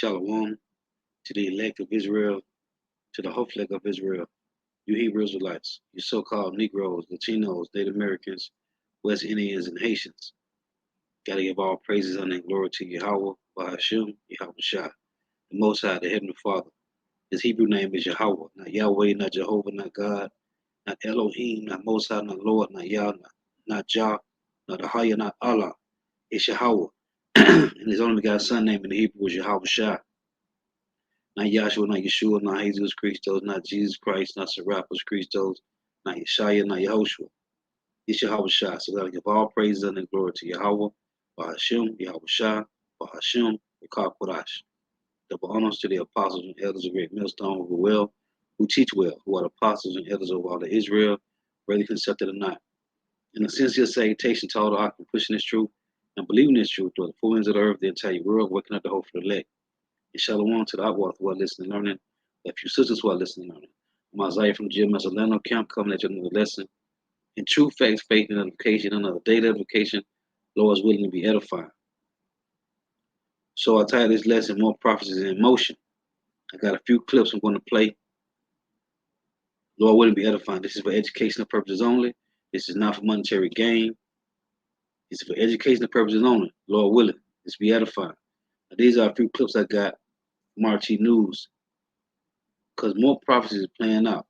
Shalom to the elect of Israel, to the whole flag of Israel, you Hebrew Israelites, you so-called Negroes, Latinos, Native Americans, West Indians, and Haitians. Gotta give all praises and glory to Yahweh, Bahashim, Yahweh Shah, the Most High, the Heavenly Father. His Hebrew name is Yahweh, not Yahweh, not Jehovah, not God, not Elohim, not Most High, not Lord, not Yah, not Jah, not Ahaya, not Allah. It's Yahweh. And his only begotten son name in the Hebrew is Yahweh Shah. Not Yahshua, not Yeshua, not Jesus Christos, not Jesus Christ, not Serapis Christos, not Yeshaya, not Yehoshua. It's Yahweh Shah. So we gotta give all praises and glory to Yahweh, Bahashim, Yahweh Shah, Bahashim, Yekar Kodash. Double honors to the apostles and elders of Great Millstone who teach well, who are the apostles and elders of all of Israel, whether accepted or not. In a sincere salutation to all the Akim pushing this truth and believing this truth through the four ends of the earth, the entire world, waking up the hope for the elect. And shalom to the outward who are listening and learning, a few sisters who are listening and learning. I'm Isaiah from GMS Orlando Camp coming at you another lesson. In true facts, faith, and edification, another data edification, Lord is willing to be edifying. So I title this lesson, More Prophecies in Motion. I got a few clips I'm going to play. Lord willing to be edifying. This is for educational purposes only. This is not for monetary gain. This is for educational purposes only. Lord willing, this be edifying. Now, these are a few clips I got from RT News because more prophecies are playing out.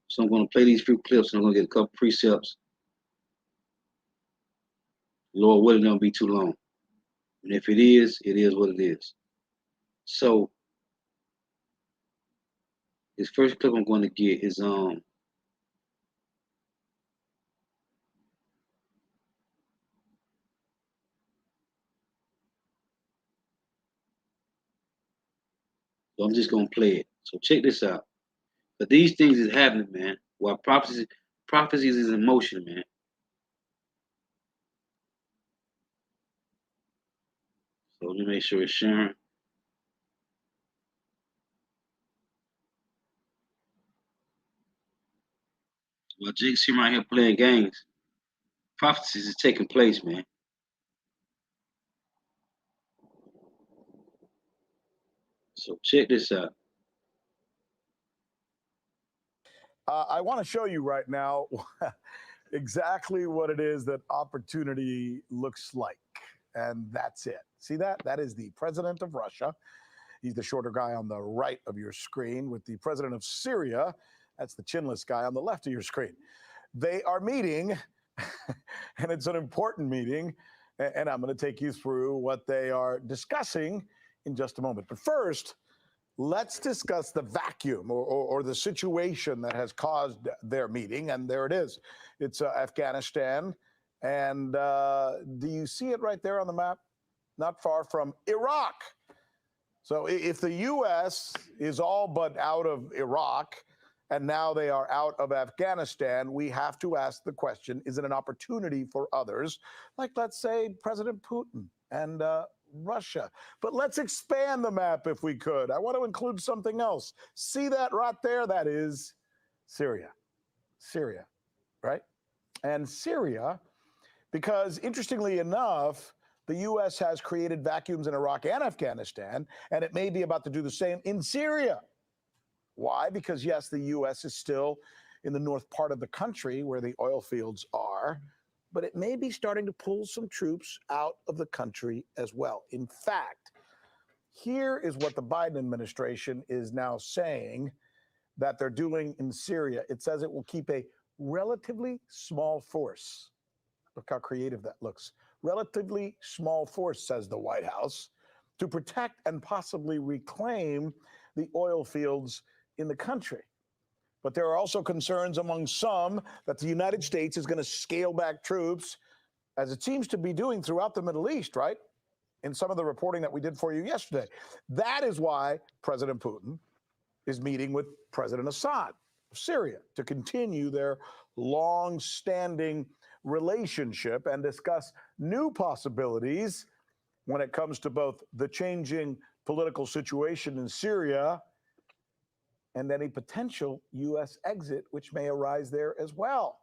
So I'm going to play these few clips and I'm going to get a couple precepts. Lord willing, it don't be too long. And if it is what it is. So this first clip I'm going to get is so I'm just going to play it. So check this out. But these things is happening, man. While prophecies is in motion, man. So let me make sure it's sharing. While Jake's here right here playing games, prophecies is taking place, man. So check this out. I want to show you right now exactly what it is that opportunity looks like. And that's it. See that? That is the president of Russia. He's the shorter guy on the right of your screen, with the president of Syria. That's the chinless guy on the left of your screen. They are meeting, and it's an important meeting. And I'm going to take you through what they are discussing in just a moment. But first, let's discuss the vacuum or the situation that has caused their meeting. And there it is. It's Afghanistan. And do you see it right there on the map? Not far from Iraq. So if the U.S. is all but out of Iraq, and now they are out of Afghanistan, we have to ask the question, is it an opportunity for others, like, let's say, President Putin and Russia? But let's expand the map if we could. I want to include something else. See that right there? That is Syria. Syria, right? And Syria, because interestingly enough, the U.S. has created vacuums in Iraq and Afghanistan, and it may be about to do the same in Syria. Why? Because, yes, the U.S. is still in the north part of the country where the oil fields are, but it may be starting to pull some troops out of the country as well. In fact, here is what the Biden administration is now saying that they're doing in Syria. It says it will keep a relatively small force. Look how creative that looks. Relatively small force, says the White House, to protect and possibly reclaim the oil fields in the country. But there are also concerns among some that the United States is going to scale back troops, as it seems to be doing throughout the Middle East, right? In some of the reporting that we did for you yesterday. That is why President Putin is meeting with President Assad of Syria to continue their long-standing relationship and discuss new possibilities when it comes to both the changing political situation in Syria and any potential U.S. exit which may arise there as well.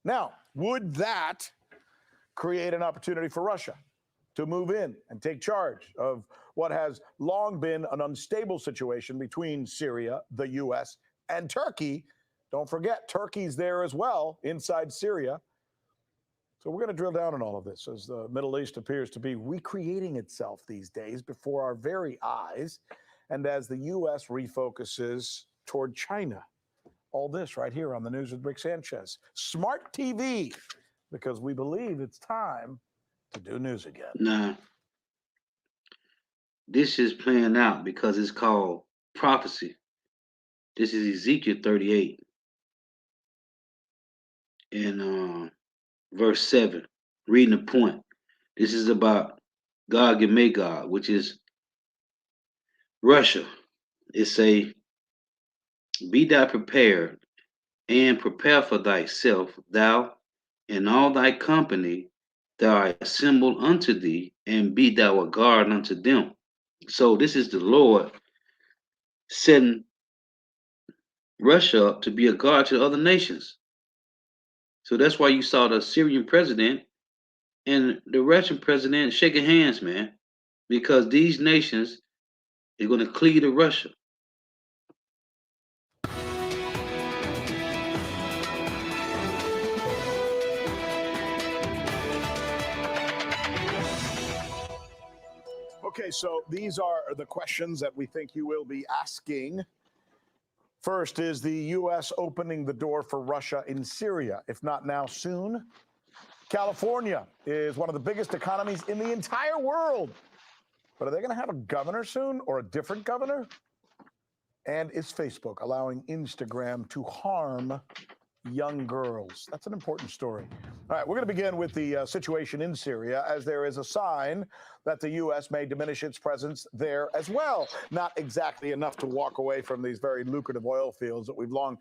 Now, would that create an opportunity for Russia to move in and take charge of what has long been an unstable situation between Syria, the U.S., and Turkey. Don't forget, Turkey's there as well inside Syria. So we're going to drill down on all of this as the Middle East appears to be recreating itself these days before our very eyes, and as the U.S. refocuses toward China. All this right here on the News with Rick Sanchez. Smart TV, because we believe it's time to do news again. Now, this is playing out because it's called prophecy. This is Ezekiel 38 and verse 7, reading the point. This is about Gog and Magog, which is Russia. It say, be thou prepared, and prepare for thyself, thou and all thy company that are assembled unto thee, and be thou a guard unto them. So this is the Lord setting Russia up to be a guard to other nations. So that's why you saw the Syrian president and the Russian president shaking hands, man, because these nations are going to cleave to Russia. Okay, so these are the questions that we think you will be asking. First, is the U.S. opening the door for Russia in Syria? If not now, soon. California is one of the biggest economies in the entire world. But are they going to have a governor soon or a different governor? And is Facebook allowing Instagram to harm young girls? That's an important story. All right, we're going to begin with the situation in Syria, as there is a sign that the U.S. may diminish its presence there as well. Not exactly enough to walk away from these very lucrative oil fields that we've long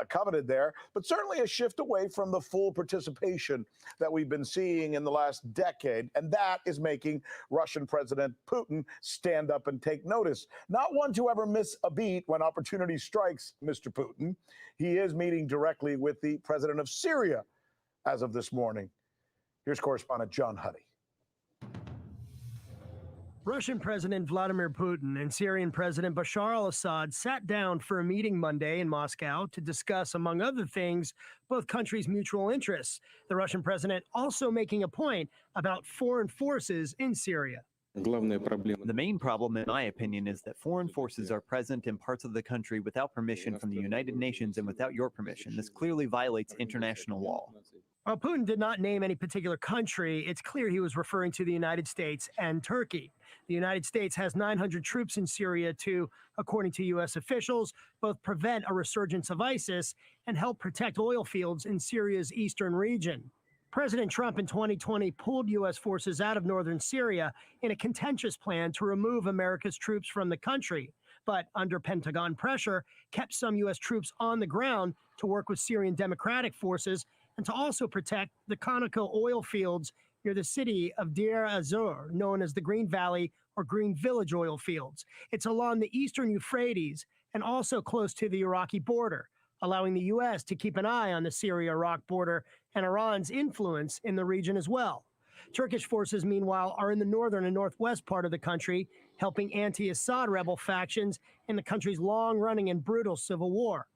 coveted there, but certainly a shift away from the full participation that we've been seeing in the last decade. And that is making Russian President Putin stand up and take notice. Not one to ever miss a beat when opportunity strikes, Mr. Putin. He is meeting directly with the president of Syria as of this morning. Here's correspondent John Huddy. Russian President Vladimir Putin and Syrian President Bashar al-Assad sat down for a meeting Monday in Moscow to discuss, among other things, both countries' mutual interests. The Russian president also making a point about foreign forces in Syria. The main problem, in my opinion, is that foreign forces are present in parts of the country without permission from the United Nations and without your permission. This clearly violates international law. While Putin did not name any particular country, it's clear he was referring to the United States and Turkey. The United States has 900 troops in Syria to, according to U.S. officials, both prevent a resurgence of ISIS and help protect oil fields in Syria's eastern region. President Trump in 2020 pulled U.S. forces out of northern Syria in a contentious plan to remove America's troops from the country, but under Pentagon pressure, kept some U.S. troops on the ground to work with Syrian Democratic forces and to also protect the Conoco oil fields near the city of Deir ez-Zor, known as the Green Valley or Green Village oil fields. It's along the eastern Euphrates and also close to the Iraqi border, allowing the U.S. to keep an eye on the Syria-Iraq border and Iran's influence in the region as well. Turkish forces, meanwhile, are in the northern and northwest part of the country, helping anti-Assad rebel factions in the country's long-running and brutal civil war.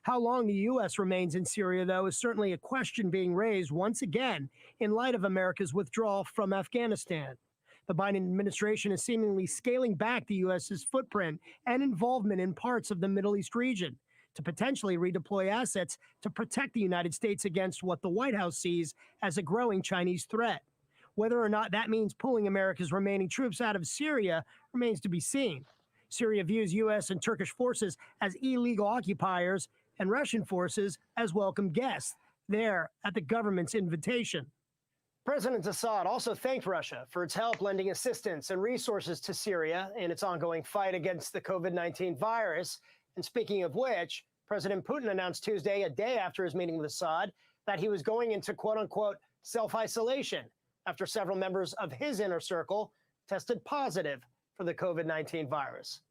How long the U.S. remains in Syria, though, is certainly a question being raised once again in light of America's withdrawal from Afghanistan. The Biden administration is seemingly scaling back the U.S.'s footprint and involvement in parts of the Middle East region to potentially redeploy assets to protect the United States against what the White House sees as a growing Chinese threat. Whether or not that means pulling America's remaining troops out of Syria remains to be seen. Syria views U.S. and Turkish forces as illegal occupiers and Russian forces as welcome guests there at the government's invitation. President Assad also thanked Russia for its help lending assistance and resources to Syria in its ongoing fight against the COVID-19 virus. And speaking of which, President Putin announced Tuesday, a day after his meeting with Assad, that he was going into quote-unquote self-isolation after several members of his inner circle tested positive for the COVID-19 virus.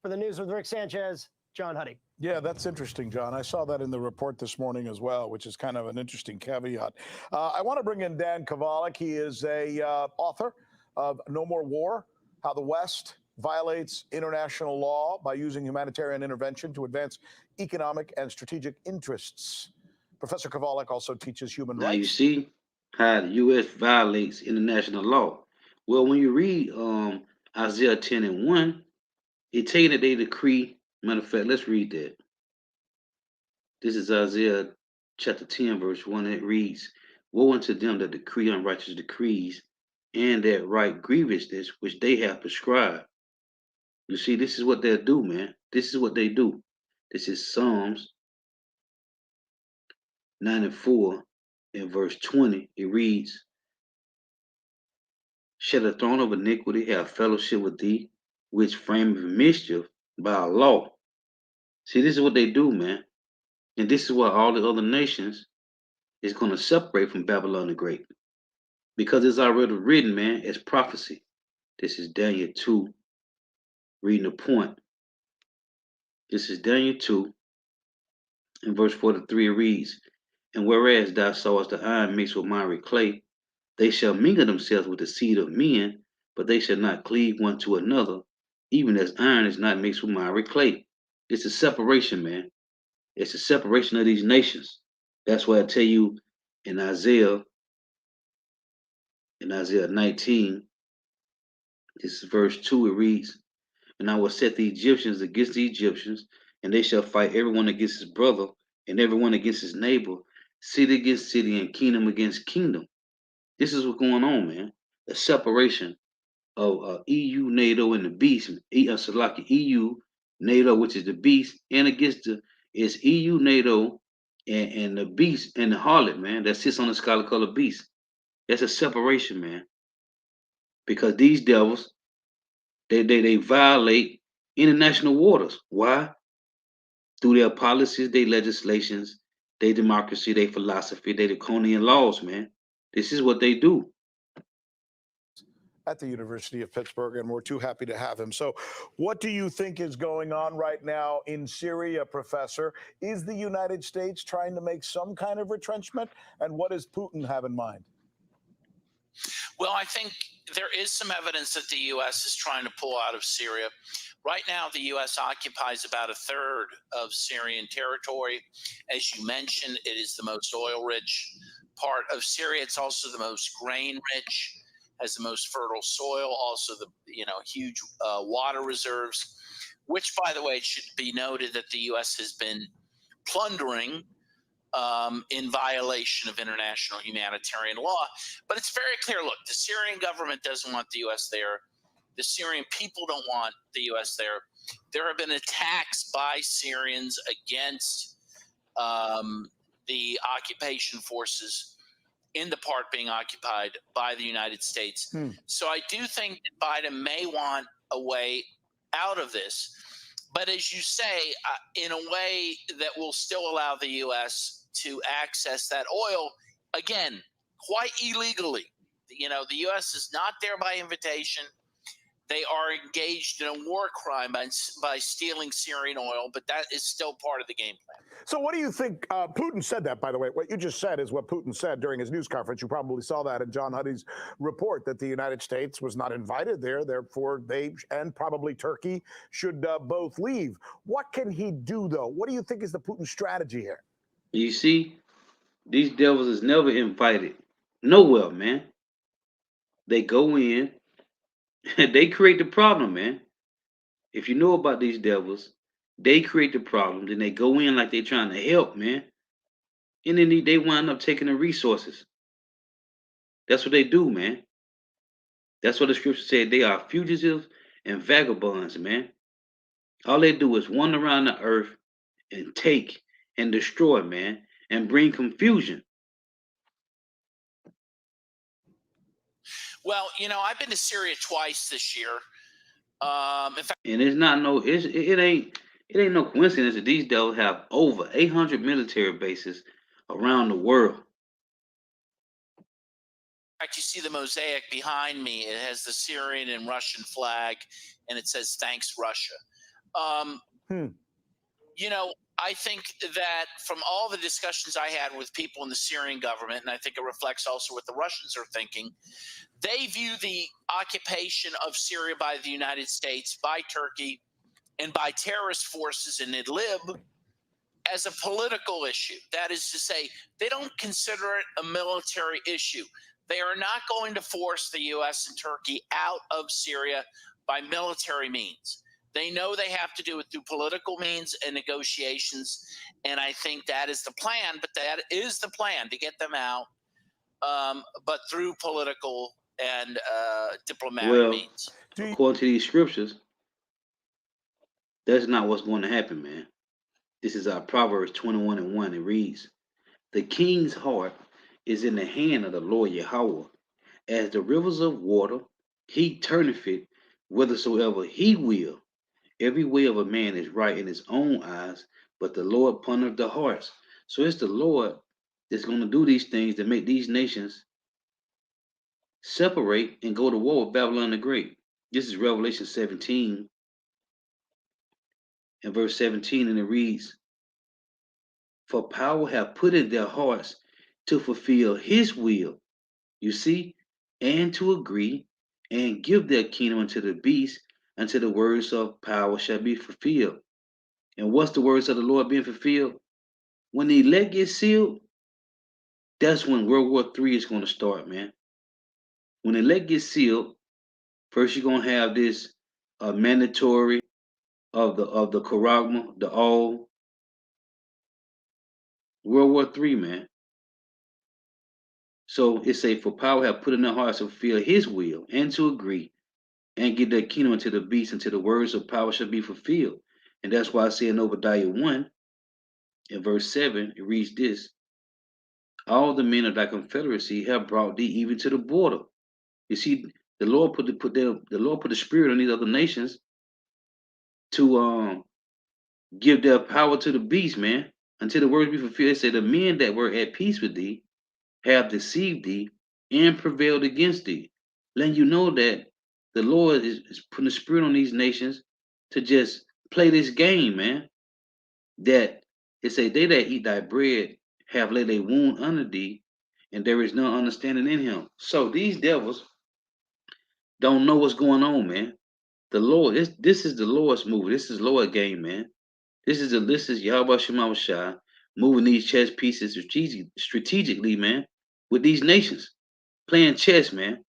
For the News with Rick Sanchez, John Huddy. Yeah, that's interesting, John. I saw that in the report this morning as well, which is kind of an interesting caveat. I want to bring in Dan Kovalik. He is a author of No More War, How the West violates international law by using humanitarian intervention to advance economic and strategic interests. Professor Kovalik also teaches human Now you rights. see how the U.S. violates international law. Well, when you read Isaiah 10 and 1, it tell you that they decree. Matter of fact, let's read that. This is Isaiah chapter 10, verse 1. It reads, woe unto them that decree unrighteous decrees, and that write grievousness which they have prescribed. You see, this is what they do, man. This is what they do. This is Psalms 9 and 4. In verse 20, it reads, shall the throne of iniquity have fellowship with thee, which frameth mischief by a law? See, this is what they do, man. And this is why all the other nations is going to separate from Babylon the Great. Because it's already written, man, as prophecy. This is Daniel 2, reading the point. This is Daniel 2, in verse 43, it reads, and whereas thou sawest the iron mixed with miry clay, they shall mingle themselves with the seed of men, but they shall not cleave one to another, even as iron is not mixed with miry clay. It's a separation, man. It's a separation of these nations. That's why I tell you in Isaiah 19, this is verse 2, it reads, and I will set the Egyptians against the Egyptians, and they shall fight everyone against his brother, and everyone against his neighbor, city against city, and kingdom against kingdom. This is what's going on, man. A separation of EU, NATO, and the beast. EU, NATO, which is the beast, and against the it's EU, NATO, and the beast and the harlot, man, that sits on the scarlet colored beast. That's a separation, man. Because these devils, they violate international waters. Why? Through their policies, their legislations, their democracy, their philosophy, their draconian laws, man. This is what they do. At the University of Pittsburgh, and we're too happy to have him. So, what do you think is going on right now in Syria, Professor? Is the United States trying to make some kind of retrenchment? And what does Putin have in mind? Well, I think there is some evidence that the U.S. is trying to pull out of Syria. Right now, the U.S. occupies about a third of Syrian territory. As you mentioned, it is the most oil-rich part of Syria. It's also the most grain-rich, has the most fertile soil, also the huge water reserves. Which, by the way, it should be noted that the U.S. has been plundering in violation of international humanitarian law. But it's very clear, look, the Syrian government doesn't want the U.S. there. The Syrian people don't want the U.S. there. There have been attacks by Syrians against the occupation forces in the part being occupied by the United States. So I do think that Biden may want a way out of this. But as you say, in a way that will still allow the U.S. to access that oil, again, quite illegally. The U.S. is not there by invitation. They are engaged in a war crime by stealing Syrian oil, but that is still part of the game plan. So what do you think? Putin said that, by the way. What you just said is what Putin said during his news conference. You probably saw that in John Huddy's report, that the United States was not invited there. Therefore, they and probably Turkey should both leave. What can he do, though? What do you think is the Putin strategy here? You see, these devils is never invited nowhere, man. They go in, they create the problem, man. If you know about these devils, they create the problem, then they go in like they're trying to help, man. And then they wind up taking the resources. That's what they do, man. That's what the scripture said. They are fugitives and vagabonds, man. All they do is wander around the earth and take and destroy, man, and bring confusion. Well, I've been to Syria twice this year. In fact, And it's not no, it ain't no coincidence that these devils have over 800 military bases around the world. you see the mosaic behind me. It has the Syrian and Russian flag, and it says "Thanks, Russia." I think that from all the discussions I had with people in the Syrian government, and I think it reflects also what the Russians are thinking, they view the occupation of Syria by the United States, by Turkey, and by terrorist forces in Idlib as a political issue. That is to say, they don't consider it a military issue. They are not going to force the U.S. and Turkey out of Syria by military means. They know they have to do it through political means and negotiations. And I think that is the plan, but that is the plan, to get them out, but through political and diplomatic Well, means. according to these scriptures, that's not what's going to happen, man. This is our Proverbs 21:1. It reads, "The king's heart is in the hand of the Lord Yahweh. As the rivers of water, he turneth it whithersoever he will. Every way of a man is right in his own eyes, but the Lord pondereth the hearts." So it's the Lord that's going to do these things to make these nations separate and go to war with Babylon the Great. This is Revelation 17 and verse 17, and it reads, "For power hath put in their hearts to fulfill his will," you see, "and to agree, and give their kingdom unto the beast, until the words of power shall be fulfilled." And what's the words of the Lord being fulfilled? When the elect gets sealed, that's when World War III is going to start, man. When the elect gets sealed, first you're going to have this mandatory of the charagma, the all World War III, man. So it say, "For power have put in their hearts to fulfill his will, and to agree, and give their kingdom unto the beast, until the words of power shall be fulfilled." And that's why I say in Obadiah 1, in verse 7, it reads this: "All the men of thy confederacy have brought thee even to the border." You see, the Lord the Lord put the spirit on these other nations to give their power to the beast, man, until the words be fulfilled. It said, "The men that were at peace with thee have deceived thee and prevailed against thee," letting you know that the Lord is putting the spirit on these nations to just play this game, man. That it say, "They that eat thy bread have laid a wound under thee, and there is no understanding in him." So these devils don't know what's going on, man. The Lord, this is the Lord's move. This is Lord game, man. This is Yahweh Shema Shai moving these chess pieces strategically, man, with these nations. Playing chess, man.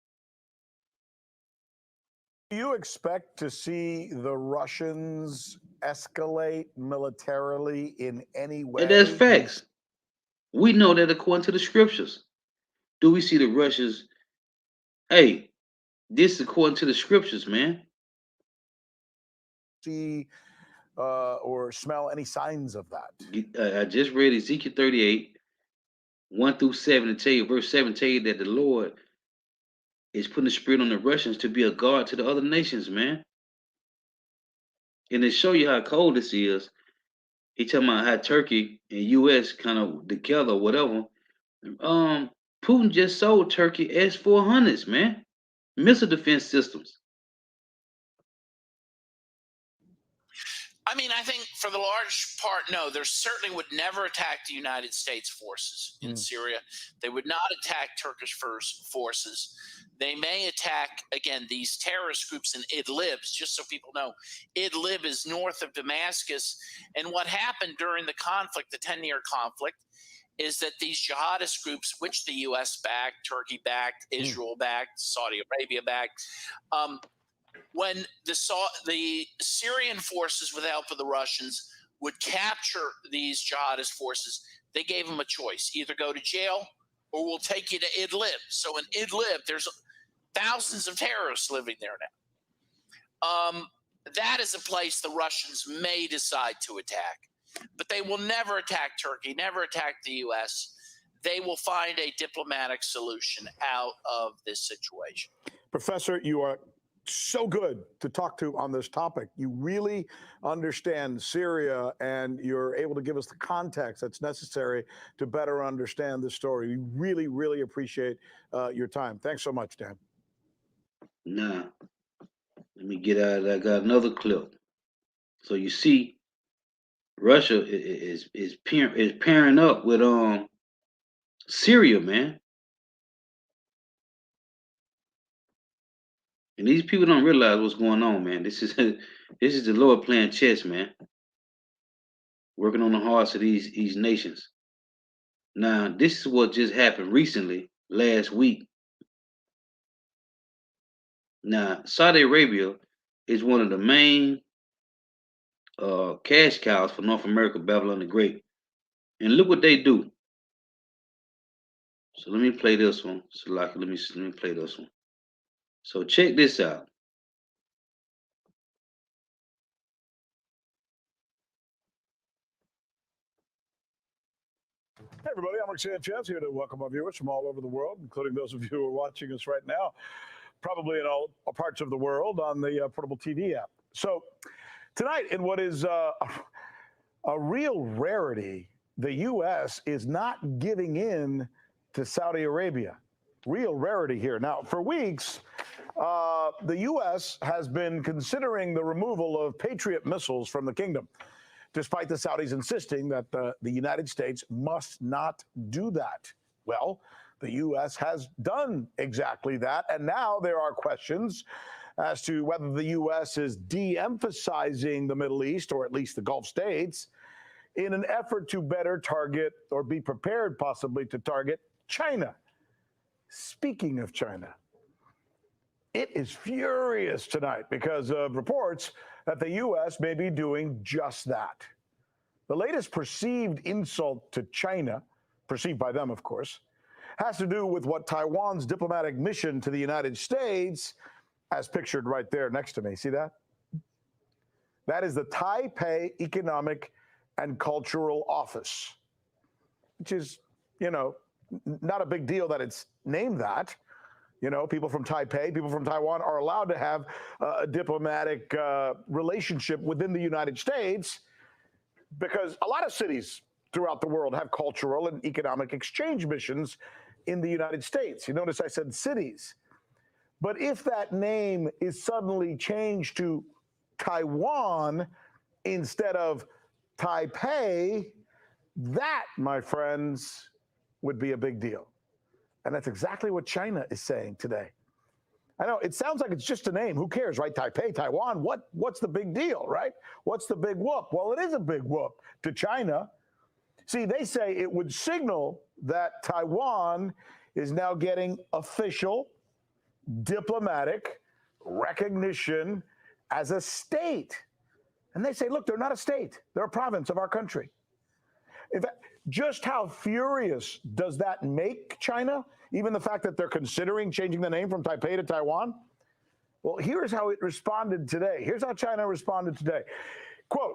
Do you expect to see the Russians escalate militarily in any And that's way? facts. We know that according to the scriptures. Do we see the Russians? Hey, this is according to the scriptures, man. See or smell any signs of that? I just read Ezekiel 38, 1 through 7, and tell you, verse 7 tell you that the Lord is putting the spirit on the Russians to be a guard to the other nations, man. And to show you how cold this is, he talking about how Turkey and US kind of together, whatever. Putin just sold Turkey S-400s, man, missile defense systems. I mean, I think for the large part, no, there certainly would never attack the United States forces in Syria. They would not attack Turkish forces. They may attack, again, these terrorist groups in Idlib, just so people know. Idlib is north of Damascus. And what happened during the conflict, the 10-year conflict, is that these jihadist groups, which the U.S. backed, Turkey backed, Israel backed, Saudi Arabia backed, when the Syrian forces, with the help of the Russians, would capture these jihadist forces, they gave them a choice: either go to jail or we'll take you to Idlib. So in Idlib, there's thousands of terrorists living there now. That is a place the Russians may decide to attack, but they will never attack Turkey, never attack the U.S. They will find a diplomatic solution out of this situation. Professor, you are so good to talk to on this topic. You really understand Syria, and you're able to give us the context that's necessary to better understand the story. We really, really appreciate your time. Thanks so much, Dan. Nah, let me get out of that. I got another clip. So you see, Russia is pairing up with Syria, man. And these people don't realize what's going on, man. This is this is the Lord playing chess, man. Working on the hearts of these nations. Now, this is what just happened recently, last week. Now, Saudi Arabia is one of the main cash cows for North America, Babylon the Great. And look what they do. So let me play this one. So like, let me play this one. So check this out. Hey everybody, I'm Rick Sanchez here to welcome our viewers from all over the world, including those of you who are watching us right now, probably in all parts of the world on the Portable TV app. So tonight, in what is a real rarity, the U.S. is not giving in to Saudi Arabia. Real rarity here. Now, for weeks, the U.S. has been considering the removal of Patriot missiles from the kingdom, despite the Saudis insisting that the United States must not do that. Well, the U.S. has done exactly that, and now there are questions as to whether the U.S. is de-emphasizing the Middle East, or at least the Gulf states, in an effort to better target or be prepared possibly to target China. Speaking of China, it is furious tonight because of reports that the U.S. may be doing just that. The latest perceived insult to China, perceived by them, of course, has to do with what Taiwan's diplomatic mission to the United States, as pictured right there next to me. See that? That is the Taipei Economic and Cultural Office, which is, not a big deal that it's named that. People from Taipei, people from Taiwan are allowed to have a diplomatic relationship within the United States, because a lot of cities throughout the world have cultural and economic exchange missions in the United States. You notice I said cities. But if that name is suddenly changed to Taiwan instead of Taipei, that, my friends, would be a big deal. And that's exactly what China is saying today. I know it sounds like it's just a name. Who cares, right? Taipei, Taiwan. What's the big deal, right? What's the big whoop? Well, it is a big whoop to China. See, they say it would signal that Taiwan is now getting official diplomatic recognition as a state. And they say, look, they're not a state. They're a province of our country. In fact, just how furious does that make China? Even the fact that they're considering changing the name from Taipei to Taiwan? Well, here's how it responded today. Here's how China responded today. Quote,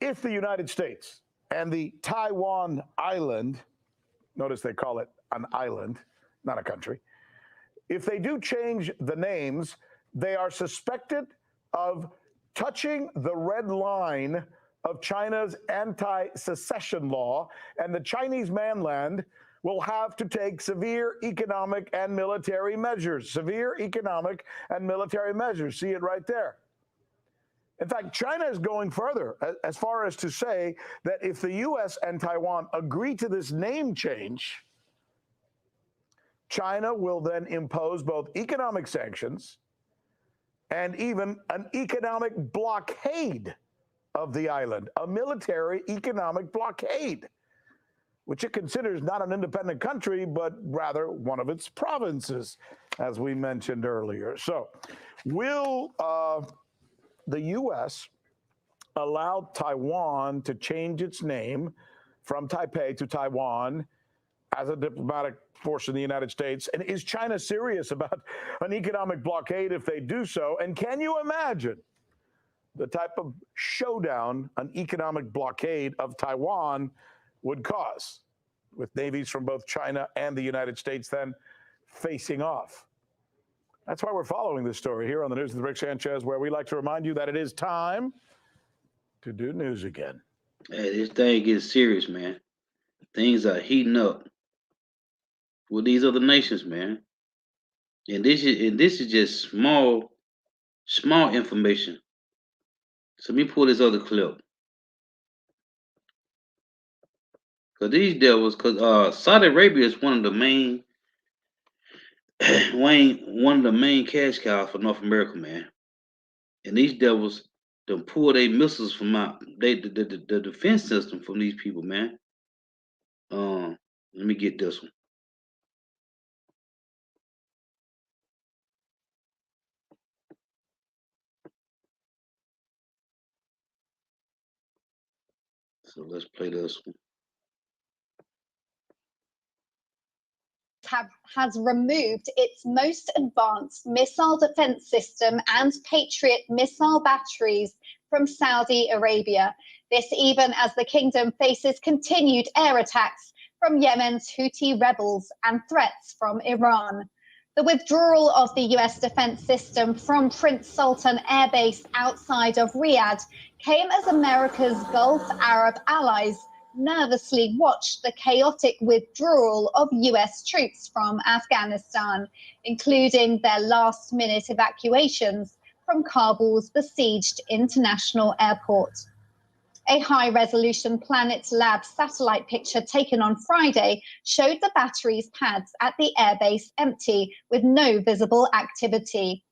if the United States and the Taiwan island, notice they call it an island, not a country, if they do change the names, they are suspected of touching the red line of China's anti-secession law, and the Chinese mainland will have to take severe economic and military measures. Severe economic and military measures. See it right there. In fact, China is going further as far as to say that if the U.S. and Taiwan agree to this name change, China will then impose both economic sanctions and even an economic blockade of the island, a military economic blockade, which it considers not an independent country, but rather one of its provinces, as we mentioned earlier. So will the U.S. allow Taiwan to change its name from Taipei to Taiwan as a diplomatic force in the United States? And is China serious about an economic blockade if they do so? And can you imagine the type of showdown an economic blockade of Taiwan would cause, with navies from both China and the United States then facing off? That's why we're following this story here on the News with Rick Sanchez, where we like to remind you that it is time to do news again. Hey, this thing gets serious, man. Things are heating up with these other nations, man. And this is just small information. So let me pull this other clip. Cause these devils, Saudi Arabia is one of the main, one of the main cash cows for North America, man. And these devils, them pull their missiles from out the defense system from these people, man. Let me get this one. So let's play this one. Has removed its most advanced missile defense system and Patriot missile batteries from Saudi Arabia. This even as the kingdom faces continued air attacks from Yemen's Houthi rebels and threats from Iran. The withdrawal of the US defense system from Prince Sultan Air Base outside of Riyadh came as America's Gulf Arab allies nervously watched the chaotic withdrawal of US troops from Afghanistan, including their last-minute evacuations from Kabul's besieged international airport. A high-resolution Planet Lab satellite picture taken on Friday showed the batteries pads at the airbase empty with no visible activity.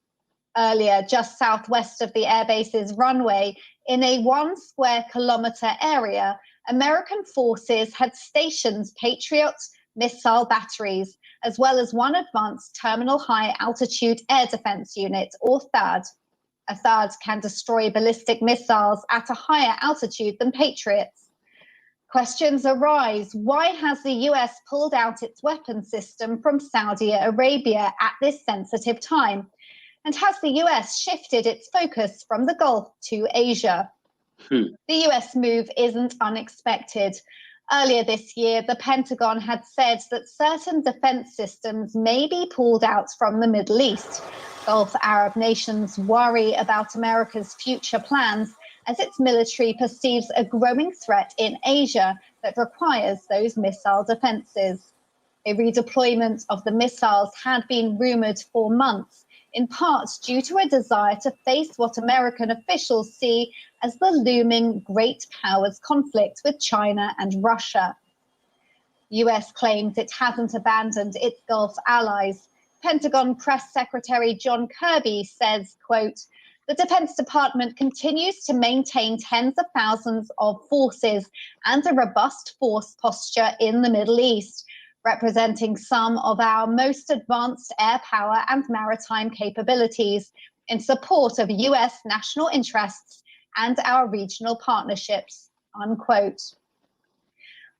Earlier, just southwest of the airbase's runway, in a 1 square kilometer area, American forces had stationed Patriot missile batteries, as well as one advanced terminal high altitude air defense unit, or THAAD. A THAAD can destroy ballistic missiles at a higher altitude than Patriots. Questions arise. Why has the US pulled out its weapon system from Saudi Arabia at this sensitive time? And has the US shifted its focus from the Gulf to Asia? The US move isn't unexpected. Earlier this year, the Pentagon had said that certain defense systems may be pulled out from the Middle East. Gulf Arab nations worry about America's future plans as its military perceives a growing threat in Asia that requires those missile defenses. A redeployment of the missiles had been rumored for months, in part due to a desire to face what American officials see as the looming great powers conflict with China and Russia. US claims it hasn't abandoned its Gulf allies. Pentagon Press Secretary John Kirby says, quote, "The Defense Department continues to maintain tens of thousands of forces and a robust force posture in the Middle East, representing some of our most advanced air power and maritime capabilities in support of US national interests and our regional partnerships," unquote.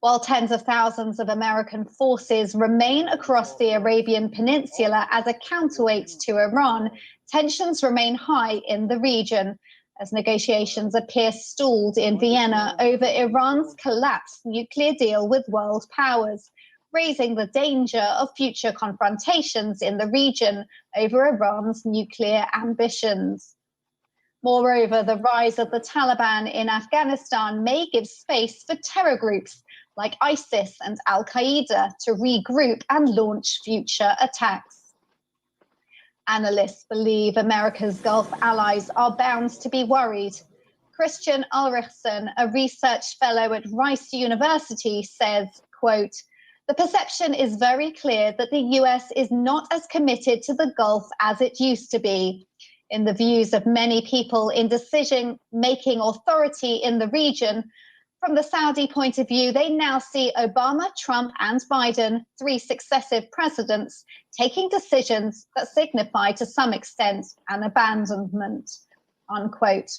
While tens of thousands of American forces remain across the Arabian Peninsula as a counterweight to Iran, tensions remain high in the region as negotiations appear stalled in Vienna over Iran's collapsed nuclear deal with world powers, raising the danger of future confrontations in the region over Iran's nuclear ambitions. Moreover, the rise of the Taliban in Afghanistan may give space for terror groups like ISIS and Al-Qaeda to regroup and launch future attacks. Analysts believe America's Gulf allies are bound to be worried. Christian Ulrichsen, a research fellow at Rice University, says, quote, "The perception is very clear that the US is not as committed to the Gulf as it used to be. In the views of many people in decision-making authority in the region, from the Saudi point of view, they now see Obama, Trump, and Biden, 3 successive presidents, taking decisions that signify to some extent an abandonment," unquote.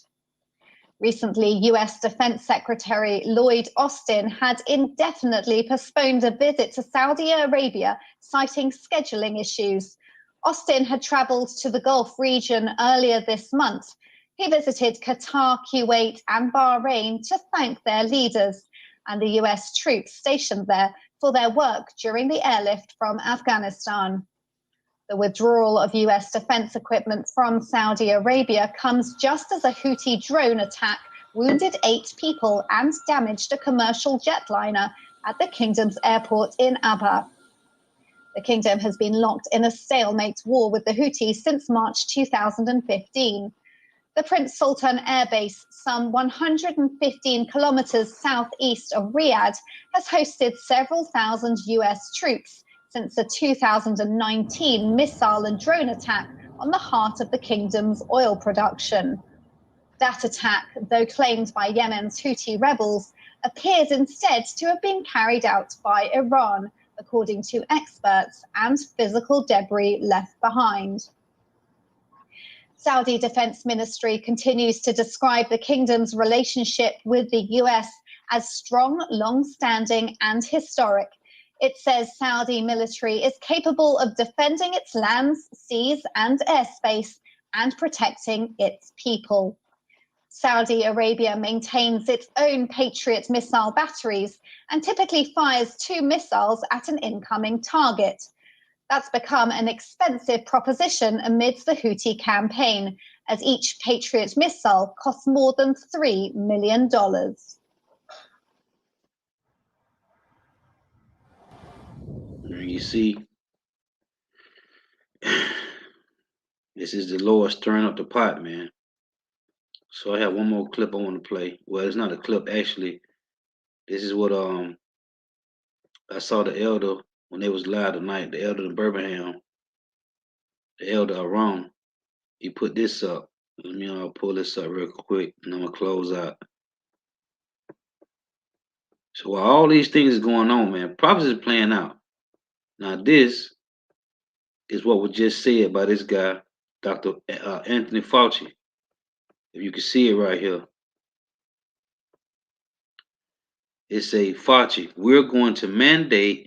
Recently, US Defense Secretary Lloyd Austin had indefinitely postponed a visit to Saudi Arabia, citing scheduling issues. Austin had traveled to the Gulf region earlier this month. He visited Qatar, Kuwait, and Bahrain to thank their leaders and the US troops stationed there for their work during the airlift from Afghanistan. The withdrawal of US defense equipment from Saudi Arabia comes just as a Houthi drone attack wounded 8 people and damaged a commercial jetliner at the kingdom's airport in Abha. The kingdom has been locked in a stalemate war with the Houthis since March 2015. The Prince Sultan Air Base, some 115 kilometers southeast of Riyadh, has hosted several thousand US troops since the 2019 missile and drone attack on the heart of the kingdom's oil production. That attack, though claimed by Yemen's Houthi rebels, appears instead to have been carried out by Iran, according to experts, and physical debris left behind. Saudi Defense Ministry continues to describe the kingdom's relationship with the US as strong, long-standing, and historic. It says Saudi military is capable of defending its lands, seas, and airspace and protecting its people. Saudi Arabia maintains its own Patriot missile batteries and typically fires 2 missiles at an incoming target. That's become an expensive proposition amidst the Houthi campaign, as each Patriot missile costs more than $3 million. You see, this is the Lord stirring up the pot, man. So I have one more clip I want to play. Well, it's not a clip, actually. This is what I saw the elder when they was live tonight. The elder in Birmingham, the elder Aaron, he put this up. Let me pull this up real quick, and I'm gonna close out. So while all these things is going on, man, prophecy is playing out. Now this is what was just said by this guy, Dr. Anthony Fauci. If you can see it right here, it's a Fauci. We're going to mandate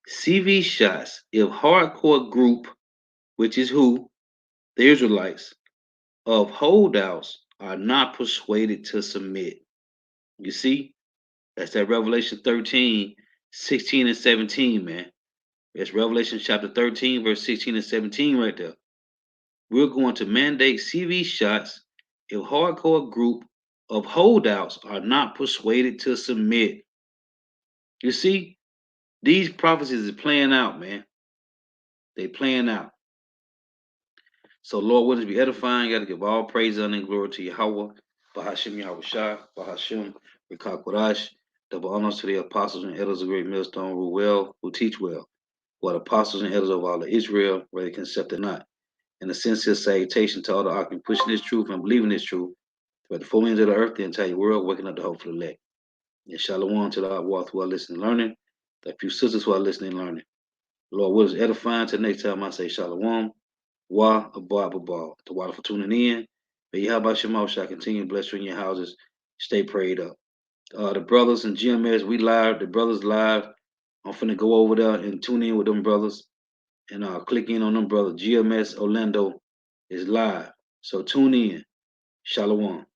CV shots if hardcore group, which is who? The Israelites, of holdouts are not persuaded to submit. You see? That's that Revelation 13, 16 and 17, man. It's Revelation chapter 13, verse 16 and 17 right there. We're going to mandate CV shots if hardcore group of holdouts are not persuaded to submit. You see, these prophecies is playing out, man. They playing out. So, Lord, what is be edifying? You got to give all praise and glory to Yahweh, Bahashim Yahweh Shah, Bahashim Rekah Kodash, double honors to the apostles and elders of Great Millstone who well, who teach well, who are the apostles and elders of all of Israel, whether they can accept or not. And a sincere salutation to all the ark pushing this truth and believing this truth, but the full ends of the earth, the entire world, waking up the hope for the elect. And shalom to the outward who are listening and learning, the few sisters who are listening and learning. Lord, what is edifying till next time I say shalom. Wa abba. To water for tuning in. May Yahweh Shema shall continue to bless you in your houses. Stay prayed up. The brothers and GMS, we live. The brothers live. I'm finna go over there and tune in with them brothers and click in on them brothers. GMS Orlando is live. So tune in. Shalom.